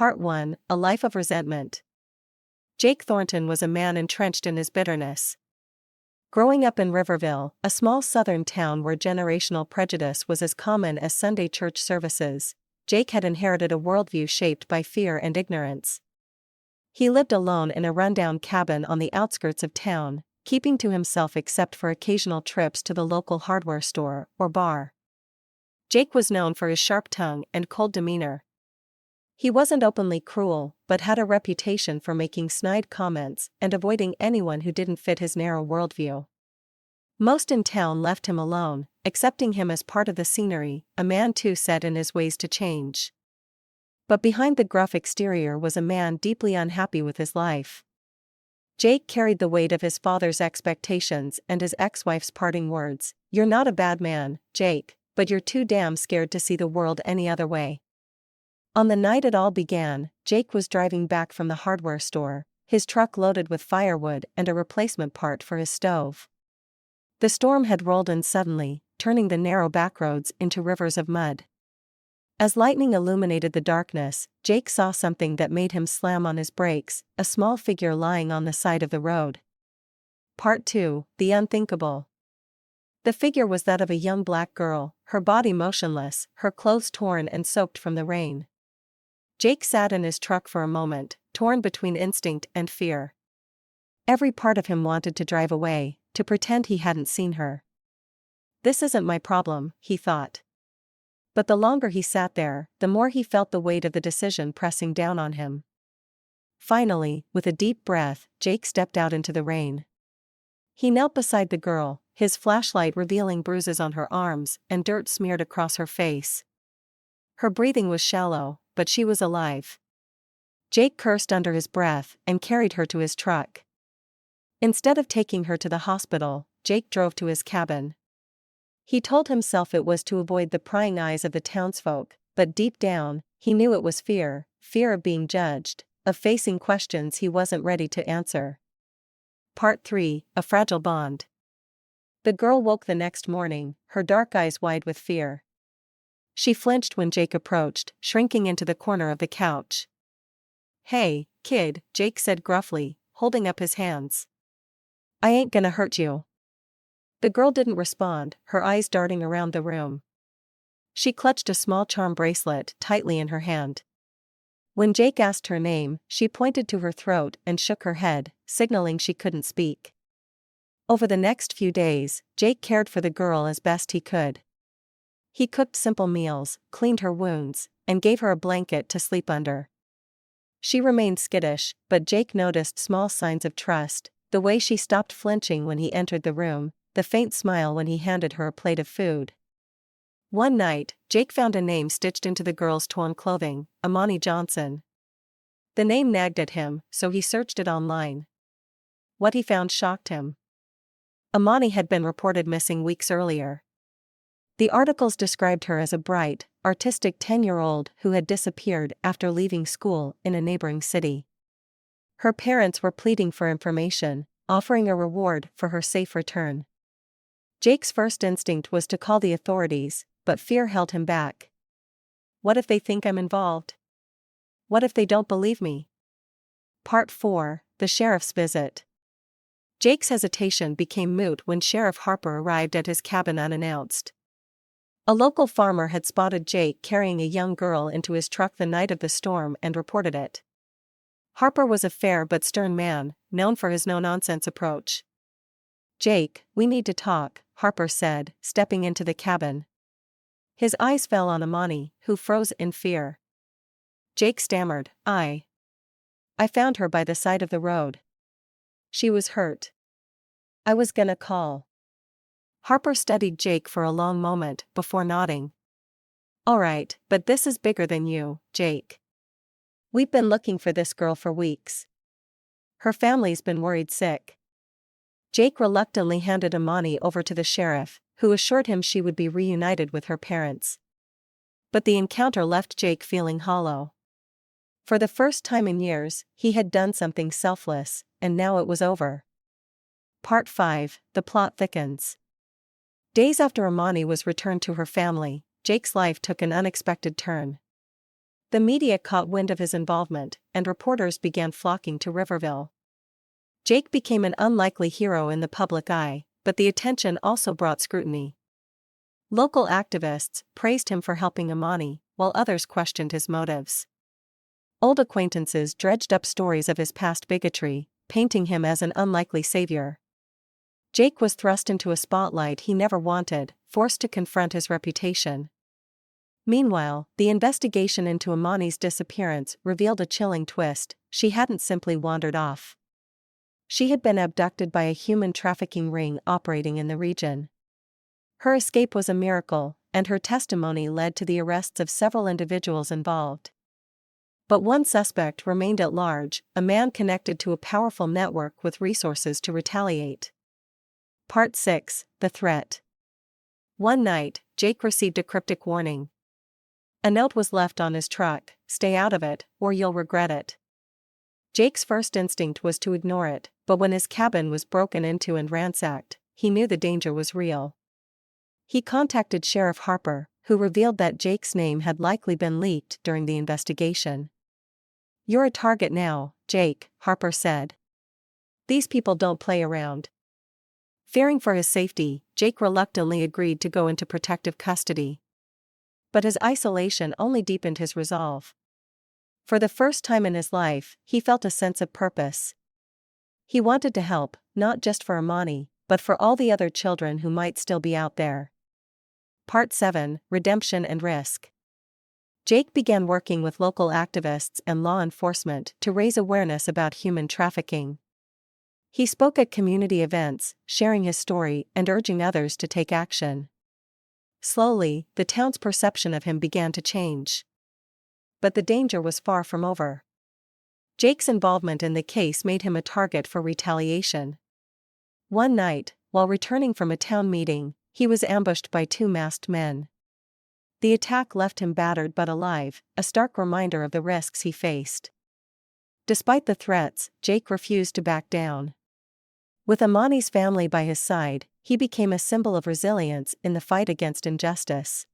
Part 1: A Life of Resentment. Jake Thornton was a man entrenched in his bitterness. Growing up in Riverville, a small southern town where generational prejudice was as common as Sunday church services, Jake had inherited a worldview shaped by fear and ignorance. He lived alone in a rundown cabin on the outskirts of town, keeping to himself except for occasional trips to the local hardware store or bar. Jake was known for his sharp tongue and cold demeanor. He wasn't openly cruel, but had a reputation for making snide comments and avoiding anyone who didn't fit his narrow worldview. Most in town left him alone, accepting him as part of the scenery, a man too set in his ways to change. But behind the gruff exterior was a man deeply unhappy with his life. Jake carried the weight of his father's expectations and his ex-wife's parting words, "You're not a bad man, Jake, but you're too damn scared to see the world any other way." On the night it all began, Jake was driving back from the hardware store, his truck loaded with firewood and a replacement part for his stove. The storm had rolled in suddenly, turning the narrow backroads into rivers of mud. As lightning illuminated the darkness, Jake saw something that made him slam on his brakes, a small figure lying on the side of the road. Part 2: The Unthinkable. The figure was that of a young black girl, her body motionless, her clothes torn and soaked from the rain. Jake sat in his truck for a moment, torn between instinct and fear. Every part of him wanted to drive away, to pretend he hadn't seen her. "This isn't my problem," he thought. But the longer he sat there, the more he felt the weight of the decision pressing down on him. Finally, with a deep breath, Jake stepped out into the rain. He knelt beside the girl, his flashlight revealing bruises on her arms and dirt smeared across her face. Her breathing was shallow, but she was alive. Jake cursed under his breath and carried her to his truck. Instead of taking her to the hospital, Jake drove to his cabin. He told himself it was to avoid the prying eyes of the townsfolk, but deep down, he knew it was fear of being judged, of facing questions he wasn't ready to answer. Part 3: A Fragile Bond. The girl woke the next morning, her dark eyes wide with fear. She flinched when Jake approached, shrinking into the corner of the couch. "Hey, kid," Jake said gruffly, holding up his hands. "I ain't gonna hurt you." The girl didn't respond, her eyes darting around the room. She clutched a small charm bracelet tightly in her hand. When Jake asked her name, she pointed to her throat and shook her head, signaling she couldn't speak. Over the next few days, Jake cared for the girl as best he could. He cooked simple meals, cleaned her wounds, and gave her a blanket to sleep under. She remained skittish, but Jake noticed small signs of trust, the way she stopped flinching when he entered the room, the faint smile when he handed her a plate of food. One night, Jake found a name stitched into the girl's torn clothing, Amani Johnson. The name nagged at him, so he searched it online. What he found shocked him. Amani had been reported missing weeks earlier. The articles described her as a bright, artistic 10-year-old who had disappeared after leaving school in a neighboring city. Her parents were pleading for information, offering a reward for her safe return. Jake's first instinct was to call the authorities, but fear held him back. What if they think I'm involved? What if they don't believe me? Part 4: The Sheriff's Visit. Jake's hesitation became moot when Sheriff Harper arrived at his cabin unannounced. A local farmer had spotted Jake carrying a young girl into his truck the night of the storm and reported it. Harper was a fair but stern man, known for his no-nonsense approach. "Jake, we need to talk," Harper said, stepping into the cabin. His eyes fell on Amani, who froze in fear. Jake stammered, I found her by the side of the road. She was hurt. I was gonna call." Harper studied Jake for a long moment before nodding. "All right, but this is bigger than you, Jake. We've been looking for this girl for weeks. Her family's been worried sick." Jake reluctantly handed Amani over to the sheriff, who assured him she would be reunited with her parents. But the encounter left Jake feeling hollow. For the first time in years, he had done something selfless, and now it was over. Part 5: The Plot Thickens. Days after Amani was returned to her family, Jake's life took an unexpected turn. The media caught wind of his involvement, and reporters began flocking to Riverville. Jake became an unlikely hero in the public eye, but the attention also brought scrutiny. Local activists praised him for helping Imani, while others questioned his motives. Old acquaintances dredged up stories of his past bigotry, painting him as an unlikely savior. Jake was thrust into a spotlight he never wanted, forced to confront his reputation. Meanwhile, the investigation into Imani's disappearance revealed a chilling twist. She hadn't simply wandered off. She had been abducted by a human trafficking ring operating in the region. Her escape was a miracle, and her testimony led to the arrests of several individuals involved. But one suspect remained at large, a man connected to a powerful network with resources to retaliate. Part 6: The Threat. One night, Jake received a cryptic warning. A note was left on his truck: "Stay out of it, or you'll regret it." Jake's first instinct was to ignore it, but when his cabin was broken into and ransacked, he knew the danger was real. He contacted Sheriff Harper, who revealed that Jake's name had likely been leaked during the investigation. "You're a target now, Jake," Harper said. "These people don't play around." Fearing for his safety, Jake reluctantly agreed to go into protective custody. But his isolation only deepened his resolve. For the first time in his life, he felt a sense of purpose. He wanted to help, not just for Imani, but for all the other children who might still be out there. Part 7: Redemption and Risk. Jake began working with local activists and law enforcement to raise awareness about human trafficking. He spoke at community events, sharing his story and urging others to take action. Slowly, the town's perception of him began to change. But the danger was far from over. Jake's involvement in the case made him a target for retaliation. One night, while returning from a town meeting, he was ambushed by two masked men. The attack left him battered but alive, a stark reminder of the risks he faced. Despite the threats, Jake refused to back down. With Imani's family by his side, he became a symbol of resilience in the fight against injustice.